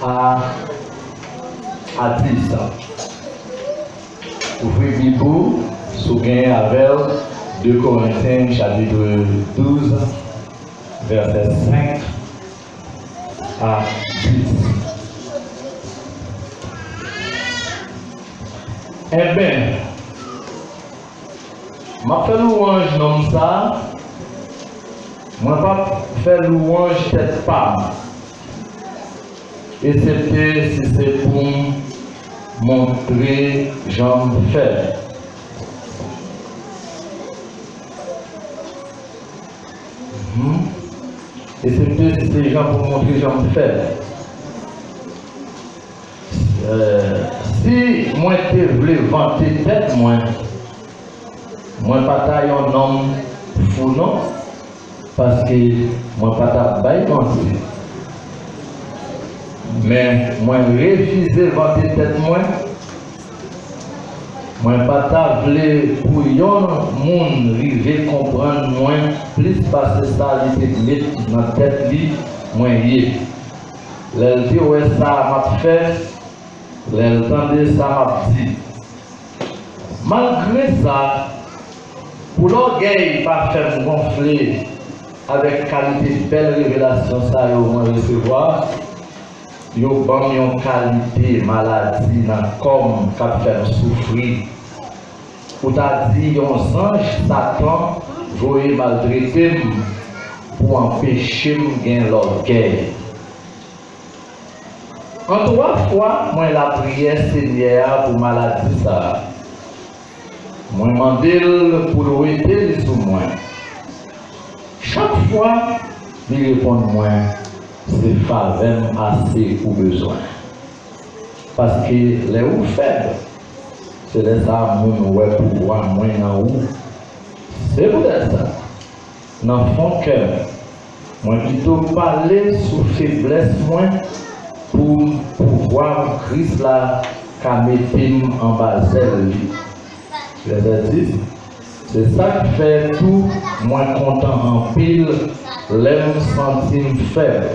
à 10. Ouvrez Bible, sougain avec 2 Corinthiens chapitre 12, verset 5 à 10. Eh bien, je fais louange non ça, moi pas faire louange tête pas. Et c'était si c'est pour montrer j'en fais. Et c'était si c'est gens pour montrer j'en fais. Si moi te voulais vanter tête moi pas taille un homme fou non parce que moi pas ta bail vanter. Mais moi refuser vanter tête moi pas ta voulais pour yon monde river comprendre moi plus parce que ça il te mettre dans tête li moi yé. L'elle dit ouais ça m'a fait. L'entendez ça m'a dit. Malgré ça, pour l'orgueil pas faire gonfler avec qualité de belle révélation, ça y au moins recevoir, il y a une qualité maladie comme qui fait souffrir. Ou t'as dit, un ange, Satan, voyez maltraiter pour empêcher de gagner l'orgueil. En 3 fois, moi la prière Seigneur pour maladie ça. Moi demandé pour le aider sur moi. Chaque fois, il répond moi, c'est faveur assez pour besoin. Parce que les ou faibles, c'est les âmes ouais pouvoir moins en haut. C'est pour ça. Dans mon cœur, moi plutôt parler sous faiblesse moins. Pour pouvoir Christ là qu'a mis en bas de lui. C'est ça qui fait tout moins content en pile, l'aime sentir faible.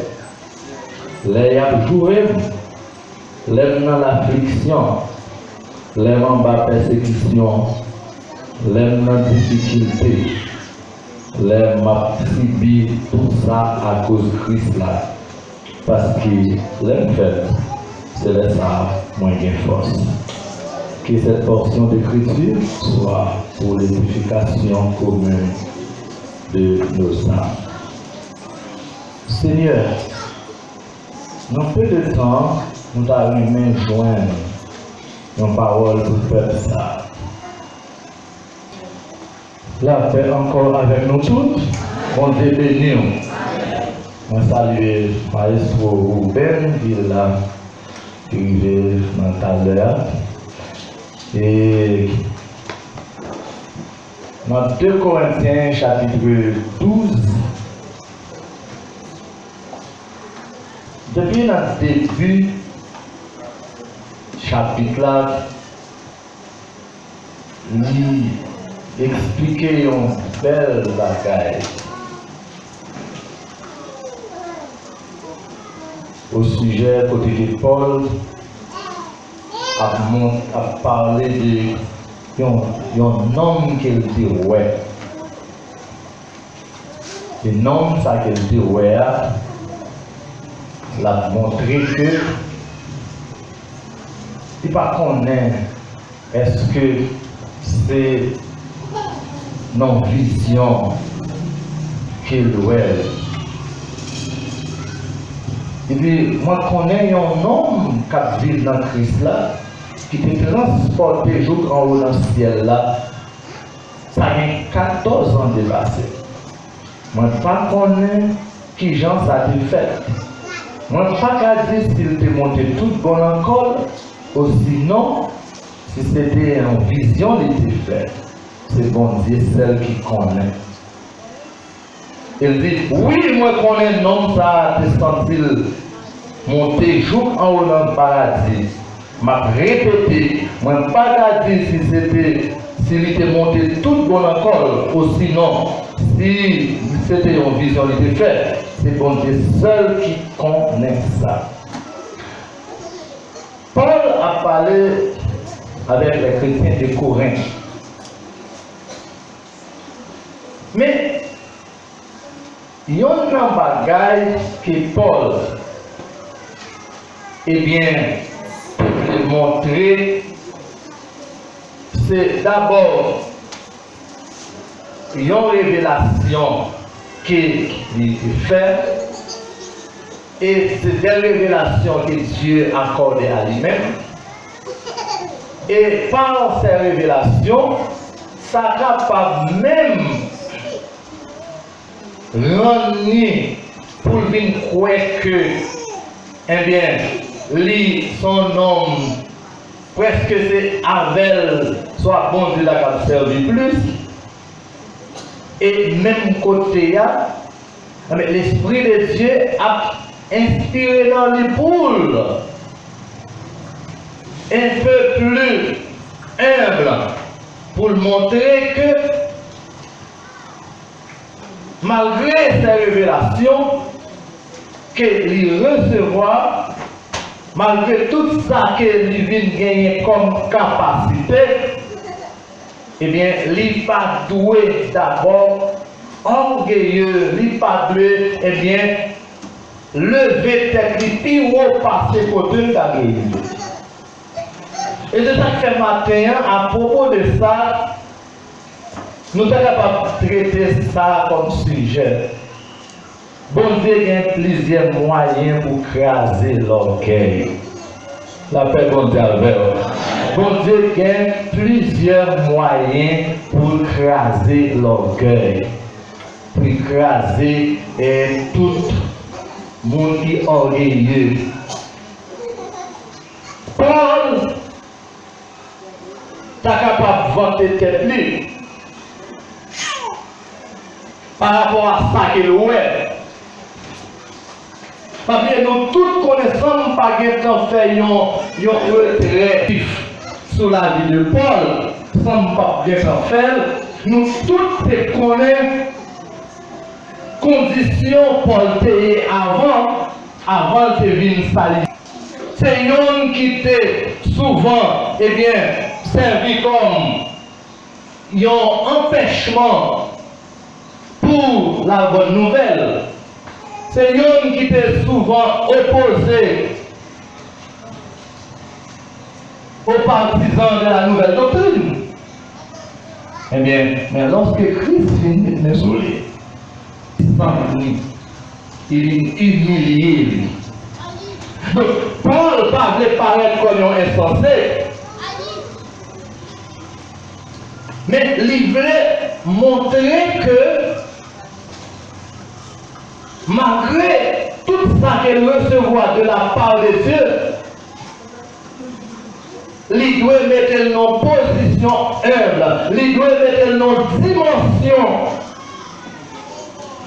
Les a joué, l'aime dans l'affliction, l'aime en bas persécution, l'aime dans difficulté, l'aime a subi tout ça à cause de Christ là. Parce que l'aime fait, c'est là ça, moins de force. Que cette portion d'écriture soit pour l'édification commune de nos âmes. Seigneur, dans peu de temps, nous avons joindre nos paroles pour faire ça. La paix encore avec nous tous, on te bénit. Je salue Maestro Ruben qui est là, qui est dans ta l'heure. Et dans 2 Corinthiens chapitre 12, depuis notre début chapitre là, lui expliquer une belle bagaille. Au sujet côté de Paul a parlé de un homme qu'il dit ouais. Et nom ça qu'il dit ouais l'a montré que il pas connaît est-ce que c'est non vision qu'il ouais. Et puis, moi, je connais un homme qui vit dans Christ là, qui te transporte jour en haut dans le ciel là. Ça a 14 ans dépassé. Moi, je ne connais pas qui gens ça a fait. Moi, je ne sais pas dire s'il était monté tout bon encore, ou sinon, si c'était en vision, il était fait. C'est bon Dieu, celle qui connaît. Il dit, oui, moi je connais un homme, ça te sentit monter jour en haut dans le paradis. M'a répété, moi je ne pas dire si c'était, s'il était monté tout bon encore, ou sinon, si c'était une vision, il était fait. C'est bon Dieu seul qui connaît ça. a parlé avec les chrétiens de Corinthe. Mais il y a un bagage que Paul, eh bien, peut montrer, c'est d'abord une révélation qu'il fait, et c'est des révélations que Dieu a accordées à lui-même. Et par ces révélations, ça capable même rendre pour venir croire que, eh bien, lui, son nom, presque c'est Avel, soit bon Dieu la servi plus. Et même côté, l'Esprit de Dieu a inspiré dans les poules un peu plus humble pour montrer que malgré ces révélations qu'il recevra, malgré tout ça qu'il vient gagner comme capacité, eh bien, il n'est pas doué d'abord orgueilleux, il n'est pas doué, eh bien, lever tête, puis repasser côté d'agir. Et c'est ça que ce matin, à propos de ça, nous sommes capables de traiter ça comme sujet. Bon Dieu a plusieurs moyens pour craser l'orgueil. La paix, bon Dieu, bon Dieu a plusieurs moyens pour craser l'orgueil, pour craser tout le monde qui est orgueilleux. Paul est capable de vanter tête lui par rapport à ça qu'il ouais. Parce que nous tous connaissons pas qu'un fait un retrait sur la vie de Paul, sans pas bien faire. Nous tous connaissons conditions Paul était avant de venir salir. C'est un qui était souvent, eh bien, servi comme un empêchement pour la bonne nouvelle. C'est un qui était souvent opposé aux partisans de la nouvelle doctrine. Eh bien, mais lorsque Christ vient sur lui, il est humilié. Donc, Paul parlait paraître comme un insensé. Mais il voulait montrer que malgré tout ça qu'il recevra de la part de Dieu, il doit mettre nos position humble, il doit mettre nos dimensions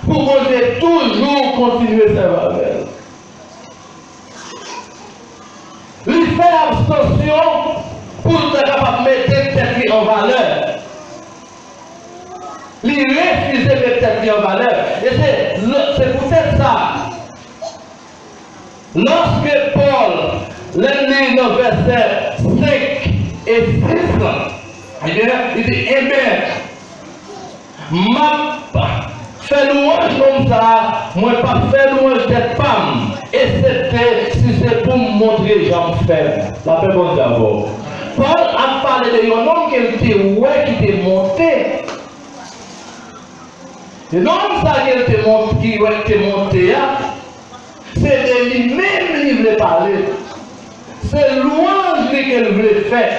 pour qu'on toujours continuer sa valeur. Il fait abstention pour être capable de mettre tête en valeur. Il refuse de mettre tête en valeur. Et c'est peut-être ça. Lorsque Paul, l'année dans verset 5 et 6, eh bien, il dit, eh bien, m'a fait louange comme ça, moi pas fait louange de femme. Et c'était, si c'est pour me montrer, j'en fais. La paix bon d'abord. Paul a parlé de un homme qui était monté. Et l'homme qui était monté, c'est de lui-même qu'il voulait parler. C'est louange qu'il voulait faire.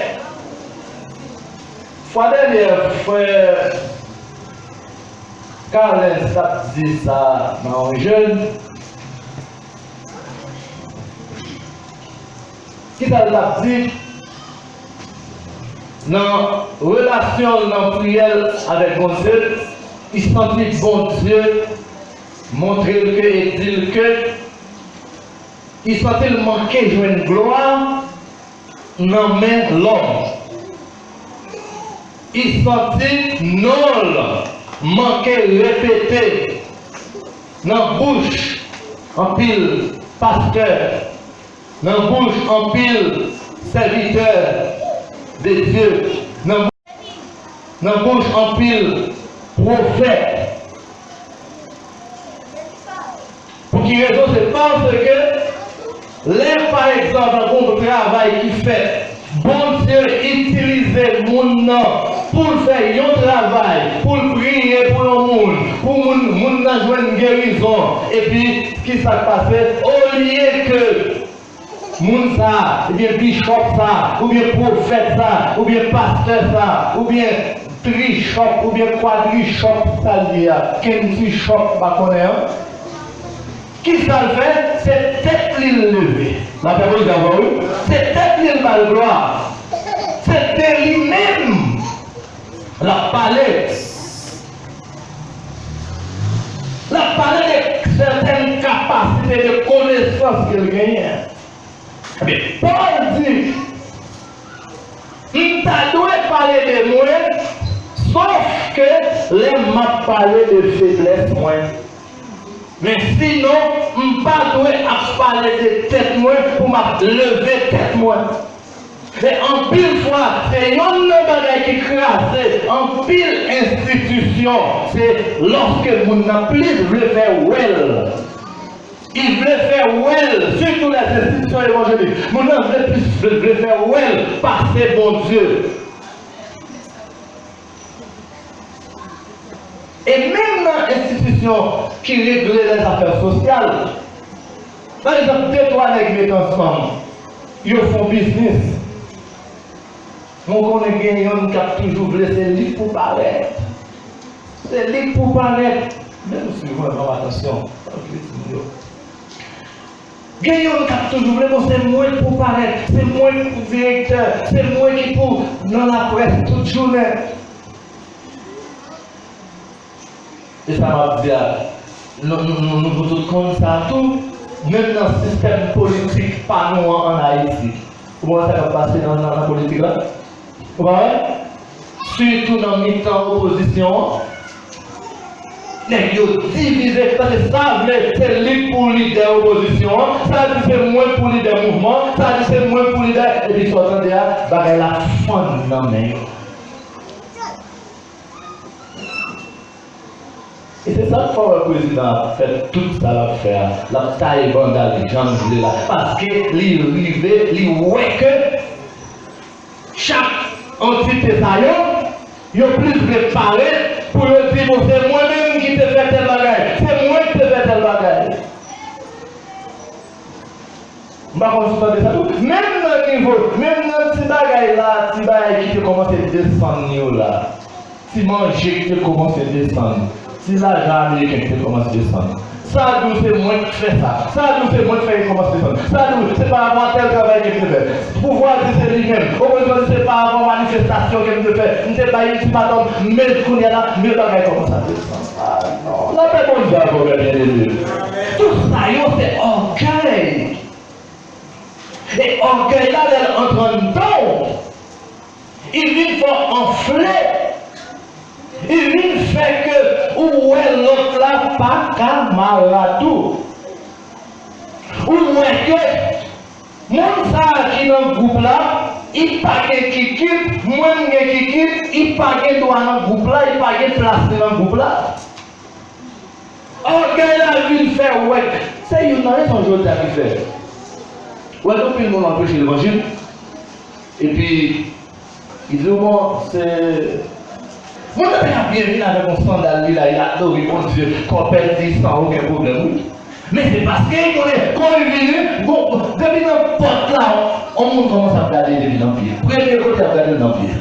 Fois dernière, frère Carles a dit ça dans un jeune. Qui t'a dit dans relation, dans prière avec mon Dieu, il sentit bon Dieu montrer que et dire que il sentait le manquer de une gloire dans main l'homme. Il sentit nul manquer répéter dans bouche en pile pasteur, dans bouche en pile serviteurs de Dieu, dans bouche en pile prophète. Pour qui raison? C'est parce que là, par exemple, un travail qui fait, bon Dieu utilise mon nom pour faire un travail, pour prier pour le monde, pour mon jouer une guérison. Et puis, ce qui s'est passé, au lieu que moun ça, ou bien bishop ça, ou bien prophète ça, ou bien pasteur ça, ou bien trichop, ou bien quadrichop ça dit, qu'un trichop pas connaître. Qui ça le fait? C'est tête l'île levée. La parole d'avant, c'est tête l'île mal gloire. C'est lui-même. La palette. La palette de certaines capacités de connaissance qu'il gagne. Mais Paul dit, il t'a dû parler de moi, sauf que les m'a parlé de faiblesse moi. Mais sinon, je ne pas parler de tête moi pour me lever tête moi. Et en pile fois, c'est une bagage qui crasse, en pile institution, c'est lorsque mon appli veut faire well. Il veut faire well, surtout les institutions évangéliques. Mon appli veut faire well, passer bon Dieu. Et même dans l'institution qui règle les affaires sociales, par exemple, deux, trois nègres ensemble, ils font business. Mon connaît gagnant qui a toujours voulu, c'est lui pour paraître. C'est lui pour paraître. Même si vous avez attention, gagnant qui a toujours voulu, c'est moi pour paraître, c'est moi pour directeur, c'est moi qui pour dans la presse toute journée. Et ça m'a dit, nous tous comme ça, tout, même dans le système politique, pas nous en Haïti. Comment ça va passer dans la politique là? Vous voyez? Surtout dans le temps opposition, les gens divisés, parce que ça, c'est lui pour leader opposition, ça dit c'est moi pour leader mouvement, ça dit c'est moi pour leader, et puis soit en dehors, la fond dans la main. Et c'est ça que le président fait tout ça à faire, la taille vandale, les gens voulaient là, parce que il voit que chaque entité ça y a plus préparé pour le dire, c'est moi-même qui te fait tel bagage, c'est moi qui te fait tel bagage. Je ne sais pas tout. Même dans le niveau, même dans ce bagage là, si bagage qui commence à descendre là, si manger qui commence à descendre. Si l'argent américain qui commence à descendre, ça c'est moi qui fais ça. Ça c'est moi qui fais qu'il commence à descendre. Ça c'est pas avant tel travail que je fais. Pouvoir dire c'est lui-même. Au besoin c'est pas avant manifestation que je fais. Je ne sais pas ici madame, mais qu'on y a là, mais le travail commence à descendre. Ah non, la paix bon Dieu pour bien aider. Tout ça c'est orgueil. Et orgueil là elle entre en dedans. Il vient pour enfler. Il vient faire que où est l'autre là pas camaradou. Où est que mon ça qui dans le groupe là, il pas qui quitte, moi qui quitte, il pas qui doit dans le groupe là, il pas qui place dans le groupe là. Orgueil là vient faire ouais, c'est une raison aujourd'hui qui fait. Ouais donc le monde empêche l'évangile. Et puis il dit bon c'est vous avez bien vu avec mon scandale, il a adoré mon Dieu, qu'on perd sans aucun problème. Mais c'est parce qu'il est venu, depuis n'importe là, on commence à regarder depuis l'Empire. Premier côté à regarder l'Empire.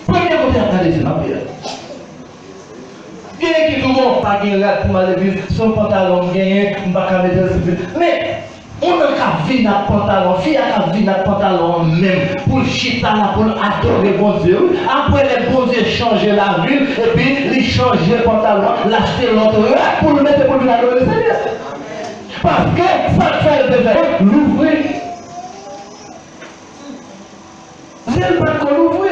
Premier côté à regarder l'Empire. Bien qui tout bon, pas qu'il regarde pour aller vivre, son pantalon gagné, on va pas mettre le mais on n'a qu'à vivre dans le pantalon, fille a qu'à vivre dans le pantalon même, pour chita là, pour adorer bon Dieu. Après les bons dieux changer la ville, et puis ils changent le pantalon, l'acheter l'autre, pour le mettre pour le adorer le Seigneur. Parce que ça fait le devoir, l'ouvrir. C'est le pas qu'on l'ouvre.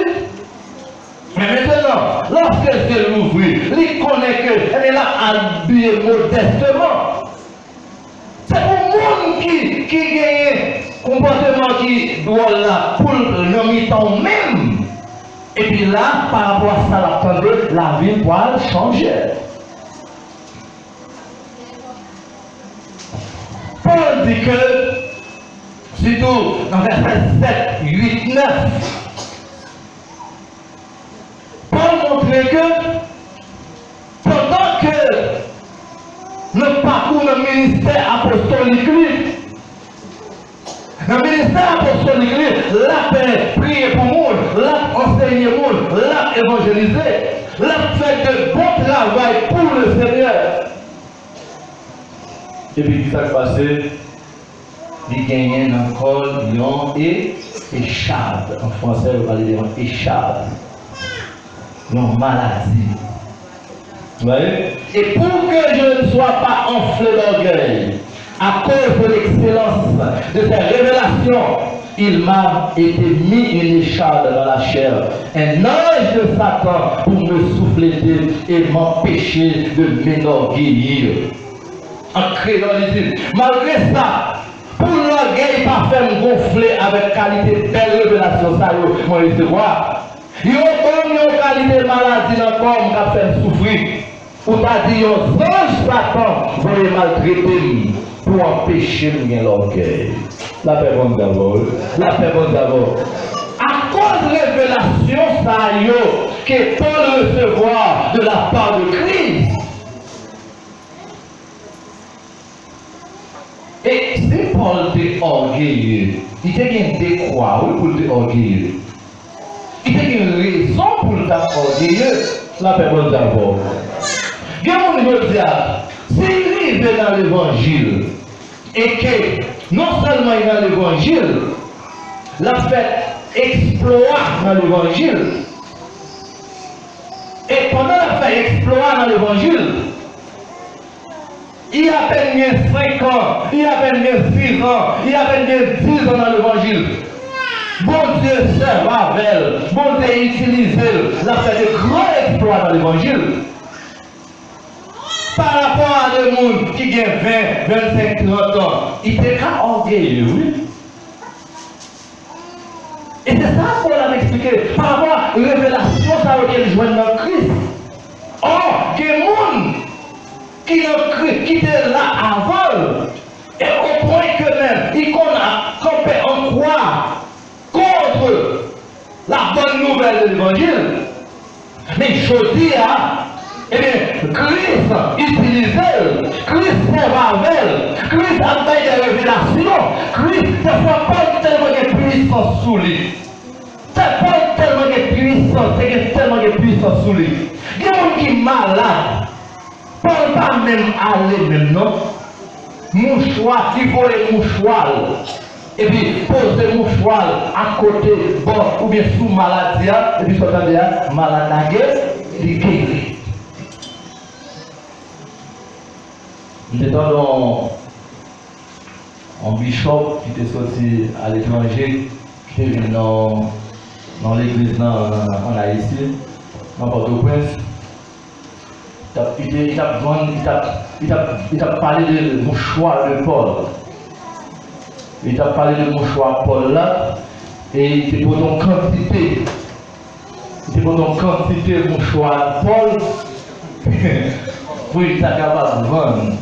Mais maintenant, lorsque c'est l'ouvrir, il connaît qu'elle est là habillée modestement. C'est pour le monde qui qui gagne comportement qui doit là pour le mi-temps même. Et puis là, par rapport à ça, la vie doit changer. Paul dit que, surtout dans verset 7, 8, 9, Paul montrait que pendant que le parcours du ministère apostolique, le ministère apostolique, l'a fait prier pour le monde, l'a enseigné le monde, l'a évangélisé, l'a fait de bon travail pour le Seigneur. Et puis, ce qui s'est passé, il gagnait encore lion et écharpe. En français, on va dire écharpe. Une maladie. Vous voyez? Et pour que je ne sois pas enflé d'orgueil, à cause de l'excellence de ces révélations, il m'a été mis une écharpe dans la chair, un ange de Satan pour me souffler et m'empêcher de m'enorgueillir. En créant les malgré ça, pour l'orgueil pas faire me gonfler avec qualité belle révélation, ça y moi recevoir. Il y a une qualité de maladie dans le corps qui a fait souffrir. Ou t'as dit, un ange Satan va maltraiter pour empêcher de gagner l'orgueil. La paix bonne d'abord. La paix bonne d'abord. À cause de révélation, ça y est, que Paul recevoir de la part de Christ. Et si Paul était orgueilleux, il était des croix pour être orgueilleux. Il y a une raison pour être orgueilleux. La paix bonne d'abord. Bien mon Dieu, s'il est dans l'évangile et que non seulement il est dans l'évangile, l'a fait exploit dans l'évangile. Et pendant la fait exploit dans l'évangile, il a à peine 5 ans, il a à peine 6 ans, il a à peine 10 ans dans l'évangile. Bon Dieu serve avec, bon Dieu utilise, il a fait de grands exploits dans l'évangile. Par rapport à des gens qui ont 20, 25, 30 ans, il était orgueilleux, oui. Et c'est ça qu'on a expliqué. Par rapport à la révélation, ça veut dire joindre dans Christ. Or, il y a des gens qui étaient là avant, et au point que même, ils ont campé en croix contre la bonne nouvelle de l'évangile. Mais je dis, eh bien, Christ utilisait, Christ servait, Christ a fait des révélations, Christ ne fait pas tellement de puissance sous lui. C'est pas tellement de puissance, c'est tellement de puissance sous lui. Il y a des gens qui sont malades, ne pas même aller maintenant. Mouchoir, il faut les mouchoirs. Et puis poser le mouchoir à côté, bon, ou bien sous maladie, et puis ça maladie, il guérit. Nous étions en bishop qui était sorti à l'étranger, qui était venu dans l'église en Haïti, dans Port-au-Prince. Il a parlé de mouchoir de Paul. Il a parlé de mouchoir Paul là, et il était pour une quantité. Il était pour une quantité de mouchoir Paul, pour il était capable de vendre.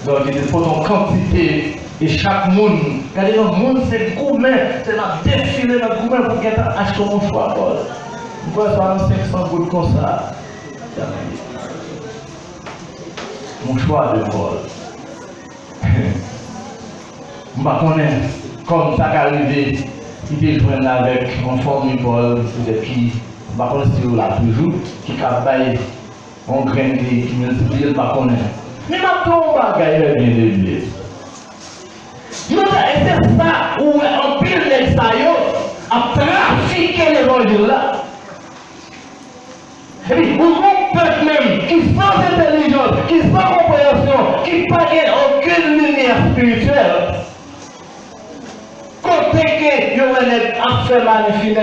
Donc il était pour une quantité, et chaque monde, regardez le monde c'est gourmet, c'est la défilé dans le gourmet pour acheter un mouchoir Paul. Vous voyez ça, 500 gouttes comme ça. Mouchoir de Paul. Je ne sais pas comme ça arrivé, il est joint avec un forme de Paul, qui, je ne sais pas si vous l'avez toujours, qui travaille en grain qui multiplie, je ne sais pas. Mais maintenant, on va gagner bien de lui. C'est ça où on pile les saillots à trafiquer l'évangile là. Et puis, vous peuple même qui sans intelligence, qui sans compréhension, qui n'a aucune lumière spirituelle. Côté que vous avez fait magnifique,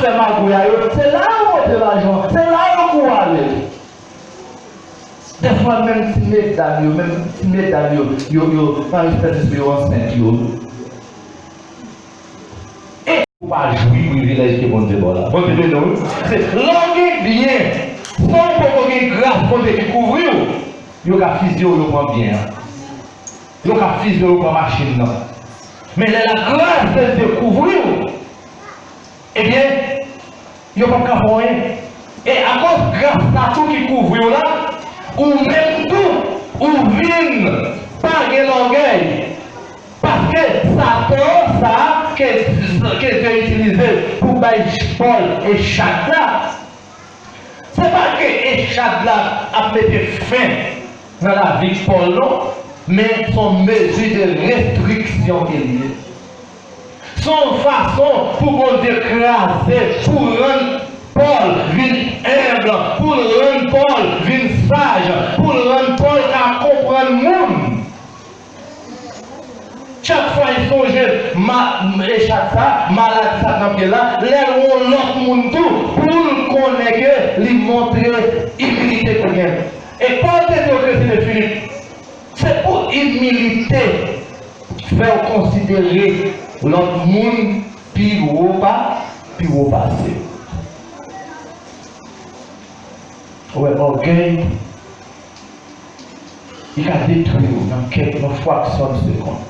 fait magouille, c'est là où vous avez l'argent, c'est là où vous allez. Des fois, même si mesdames, même si mesdames, yo, par espèce d'espérance, et pas jouir privilège que bon Dieu là. Bon Dieu non. C'est langue bien. Sans pour grâce pour découvrir, yo ka physio yo prend bien. Yo ka physio yo prend machine non. Mais la grâce de découvrir, eh bien, yo pas ka rien. Et à cause grâce à tout qui couvre là, ou même tout, ou vine par l'orgueil. Parce que Satan, ça, que Dieu utilisé pour bailler Paul et Chadla, c'est pas que Chadla a mis fin dans la vie de Paul, non, mais son mesure de restriction qu'il y a. Son façon pour écraser, pour rendre Paul vient humble, pour rendre Paul vient sage, pour rendre Paul à comprendre le monde. Chaque fois il songe échappe ça, malade ça dans là, l'air où l'autre monde tout, pour connaître que lui montrer humilité pour lui. Et Paul te dit que c'est le Philippe, c'est pour humilité faire considérer l'autre monde puis ou pas, puis ou passé. Ouais, orgueil, il a détruit dans quelques fractions de seconde.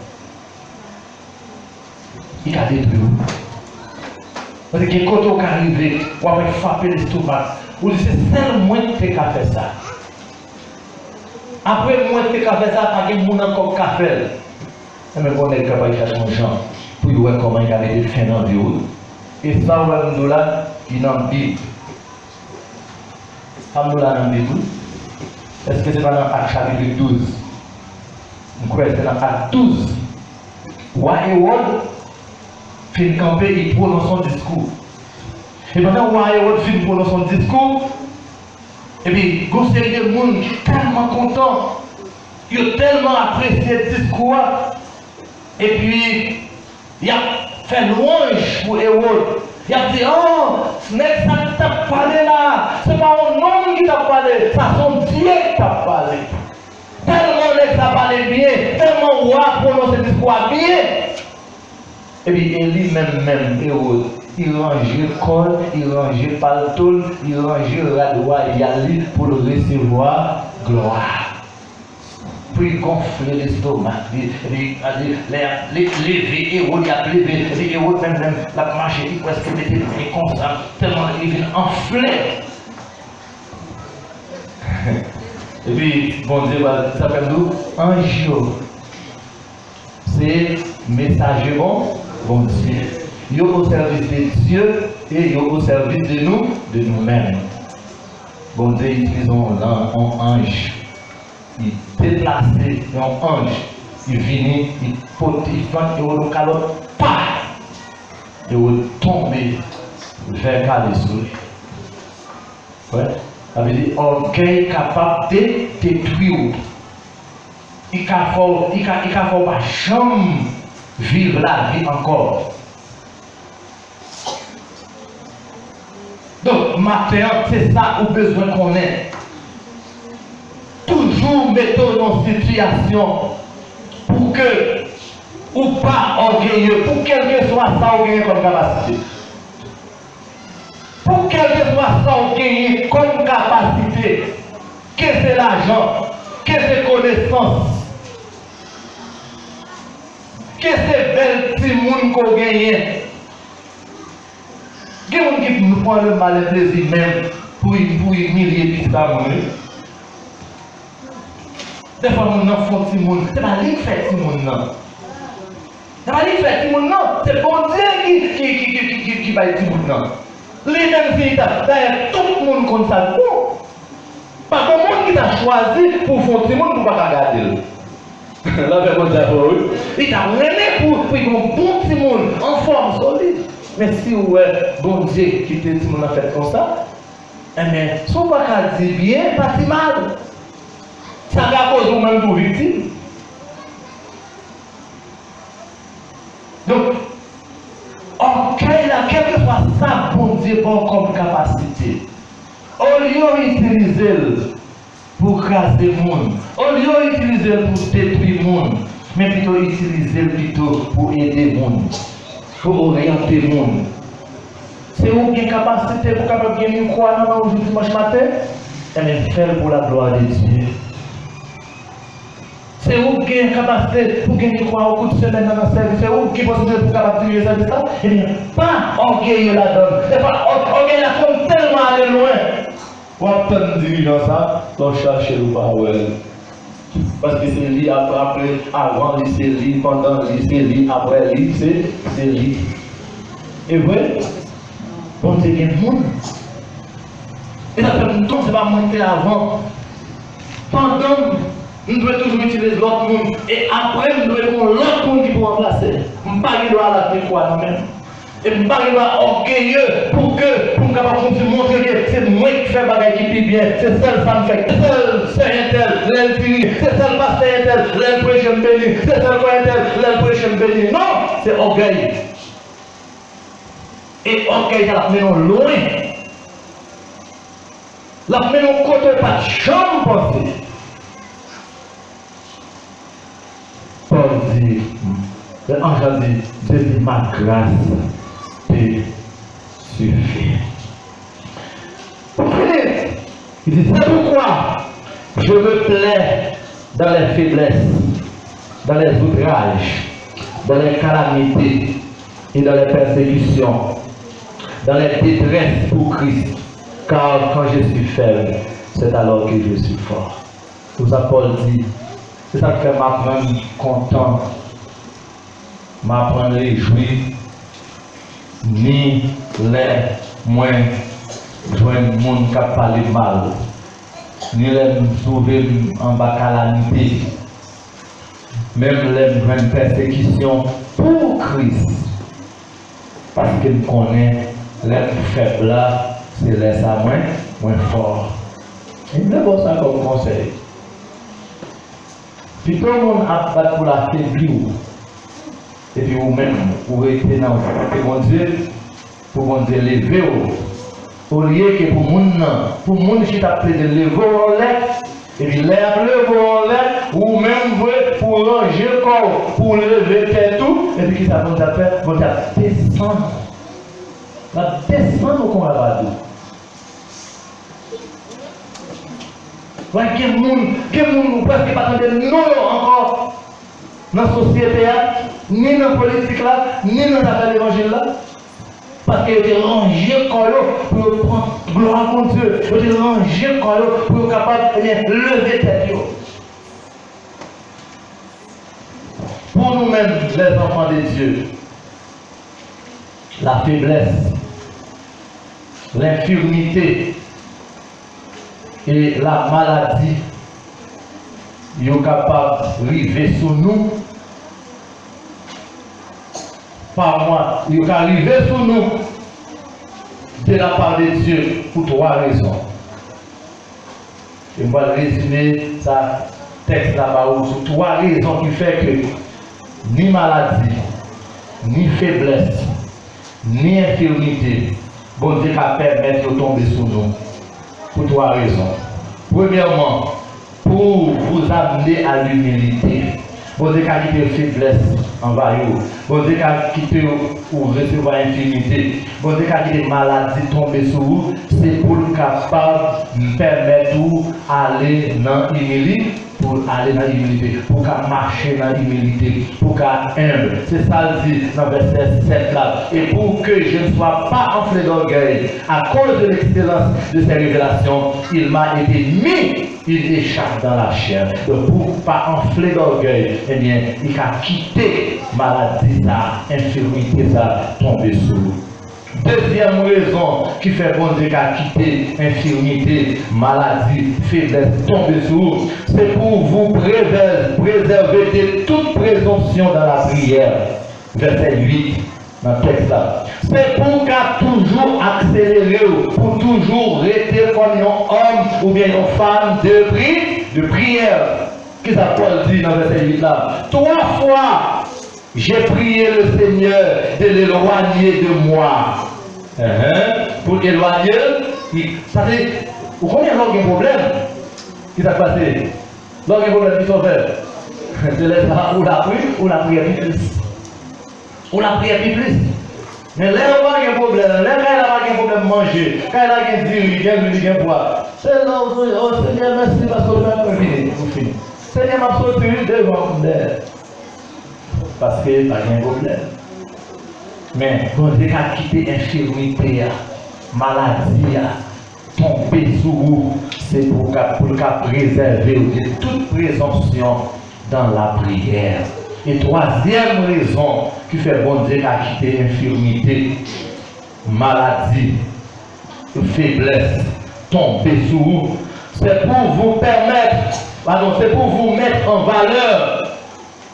Il a détruit. Parce que quand on arrive, on va frapper l'estomac. Ou c'est seul moins que tu as fait ça. Après, moins que tu as fait ça, pas que mon encore café. Mais on est capable de faire son genre pour voir comment il y avait des fins dans la vie. Et ça, on va nous là, il en Bible. Alhamdoulilah dans la Bible. Est-ce que c'est pas dans Acte chapitre 12? Je crois que c'est dans Acte 12. Wahewod fait camper, il prononce son discours. Et pendant Wahewod fait prononcer son discours, et puis, il y a une série de monde qui est tellement content, ils ont tellement apprécié le discours, et puis, il a fait louange pour Hérode. Il a dit, oh, ce n'est pas ça qui t'a parlé là, c'est pas un homme qui t'a parlé, ça son Dieu qui t'a parlé. Tellement il t'a parlé bien, tellement roi prononce le discours bien. Et puis, Élie même, Hérode, il rangeait le col, il rangeait le paletoul, il rangeait le radois, il allait pour le recevoir gloire. Puis gonfler l'estomac, les lever, Hérode, il a levé, les Hérode même, la marche, il presque mettait les pieds comme ça, tellement il vient enfler. Et puis, bon Dieu, ça s'appelle nous, ange. C'est messager bon Dieu. Il est au service de Dieu et il est au service de nous-mêmes. Bon Dieu, utilisons un ange. Il déplace un ange. Il vient, il porte, il flanque, il roule le calotte, il roule tomber vers le soleil. Ouais. Ça veut dire orgueil capable de détruire. Il ne faut pas jamais vivre la vie encore. Donc, matin, c'est ça où besoin qu'on ait. Toujours mettons dans une situation pour que, ou pas orgueilleux, pour quel que soit ça orgueilleux comme capacité. Pour quel que soit ça orgueilleux comme capacité. Que c'est l'argent, que c'est connaissance, que c'est bel petit monde qu'on gagne. Il y a des gens qui nous prennent le mal et plaisir même pour humilier et pour mourir. Des fois, nous avons fait petit monde. Ce n'est pas lui qui fait petit monde, non. Ce n'est pas lui qui fait petit monde, non. C'est bon Dieu qui va être petit monde, non. Lui-même, c'est d'ailleurs tout le monde comme ça. Pas le monde qui t'a choisi pour faire petit monde pour ne pas regarder. La version de il t'a remis pour un bon petit monde en forme solide. Mais si vous êtes bon Dieu qui te dit qu'on a fait comme ça, mais si on ne va pas dire bien, pas si mal. Ça va causer même pour victime. Donc, orgueil là, quel que soit ça, bon Dieu, bon comme capacité, au lieu d'utiliser pour craser le monde. Au lieu d'utiliser pour détruire le monde, mais plutôt utiliser pour aider le monde, pour orienter le monde. C'est où qui est capacité pour capable de croire dans le dimanche matin, et bien faire pour la gloire de Dieu. C'est où qui est capacité pour gagner croire au coup de semaine dans la service. C'est où qui est possible pour capable de faire ça. Eh bien, pas orgueilleux la donne. C'est pas orgueilleux la donne tellement aller loin. On va prendre dirigeant ça, on cherche le power. Parce que c'est lui après, avant, c'est lui, pendant, c'est lui, après, lui, c'est lui. Et vrai, bon, c'est bien le monde. Et ça fait longtemps que c'est pas monté avant. Pendant, nous devons toujours utiliser l'autre monde. Et après, nous devons prendre l'autre monde qui peut remplacer. Je ne pas doit la faire quoi nous-mêmes. Et je ne pas doit orgueilleux pour nous capables de montrer que c'est moi qui fais bagaille qui plie bien. C'est seule femme fait. C'est seul Saint-Intel, l'Infini. C'est seul pasteur Intel, l'impression béni. C'est seul Intel, l'impression béni. Non, c'est orgueil. Et orgueil, ça la met loin. La met au côté pas de chambre pensée. Paul dit, l'ange dit, depuis ma grâce te suffit. Il dit, c'est pourquoi je me plais dans les faiblesses, dans les outrages, dans les calamités et dans les persécutions, dans les détresses pour Christ. Car quand je suis faible, c'est alors que je suis fort. Tout ça, Paul dit, c'est ça qui fait m'apprendre content, m'apprendre réjoui, ni les moins joindre le monde qui a parlé mal, ni les trouver en bas calamité, même les joindre persécution pour Christ. Parce qu'il connaît les faibles là. C'est laisse à moins fort. Et ne pas ça comme conseil. Puis tout le monde a battu pour la faiblir. Et puis vous-même, pour être dans pour Dieu lever. Au lieu que pour le monde qui t'a appelé de lever en l'air, et puis lever en l'air, ou même pour ranger le corps, pour lever tout, et puis qui ça va faire, vous allez descendre. La descendre au combat. Quel monde presque pas de non encore dans la société, ni dans la politique, ni dans la l'évangile. Parce qu'il était rangé pour prendre gloire à Dieu. Il était rangé pour être capable de lever tête. Pour nous-mêmes, les enfants de Dieu, la faiblesse, l'infirmité, et la maladie, ils sont capables d'arriver sur nous. Par moi, ils sont arrivés sur nous de la part de Dieu pour trois raisons. Je vais résumer ça texte là-bas sur trois raisons qui font que ni maladie, ni faiblesse, ni infirmité, bon Dieu va permettre de tomber sur nous. Pour trois raisons. Premièrement, pour vous amener à l'humilité. Vous devez quitter la faiblesse envers vous. Vous devez quitter ou recevoir l'infinité. Vous devez quitter la maladie tomber sur vous. C'est pour le capable de permettre d'aller dans l'humilité. Pour aller dans l'humilité, pour marcher dans l'humilité, pour humble. C'est ça le dit dans le verset 7 là. Et pour que je ne sois pas enflé d'orgueil, à cause de l'excellence de ces révélations, il m'a été mis une écharpe dans la chair. Donc pour ne pas enfler d'orgueil, eh bien, il a quitté maladie, ça, infirmité, ça, tomber sur vous. Deuxième raison qui fait bon Dieu qu'à quitter infirmité, maladie, faiblesse, tomber sur vous, c'est pour vous préserver de toute présomption dans la prière. Verset 8, dans le texte là. C'est pour qu'à toujours accélérer, pour toujours rester comme un homme ou bien une femme de prière. Qu'est-ce que Paul dit dans verset 8 là? 3 fois, j'ai prié le Seigneur de l'éloigner de moi. Pour éloigner, ça fait, vous connaissez un problème. Qui t'a passé? Donc, il y a un problème qui sont faits. C'est là où la prière plus. Ou la prière plus. Mais là, on n'a pas de problème. Là, quand il n'a pas de problème de manger, quand il a un diri, il a un boire. C'est là où Seigneur, merci parce que je vais finir. Seigneur m'a sorti devant vous. Parce que pas de problème. Mais quand vous avez quitté l'infirmité, maladie, tomber sur vous, c'est pour préserver de toute présomption dans la prière. Et troisième raison qui fait bon Dieu à quitter l'infirmité, maladie, faiblesse, tomber sur vous, c'est pour vous permettre, c'est pour vous mettre en valeur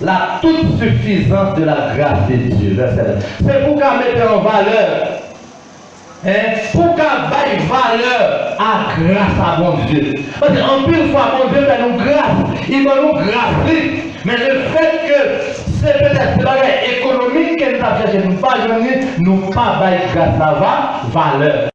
la toute suffisance de la grâce de Dieu. C'est pour qu'on mette en valeur, pour qu'on baille valeur à grâce à mon Dieu. Parce qu'en plus fois, mon Dieu fait nous grâce, il va nous grâce. Mais le fait que c'est peut-être la économique que nous avons cherché, nous ne pas bailler grâce à valeur.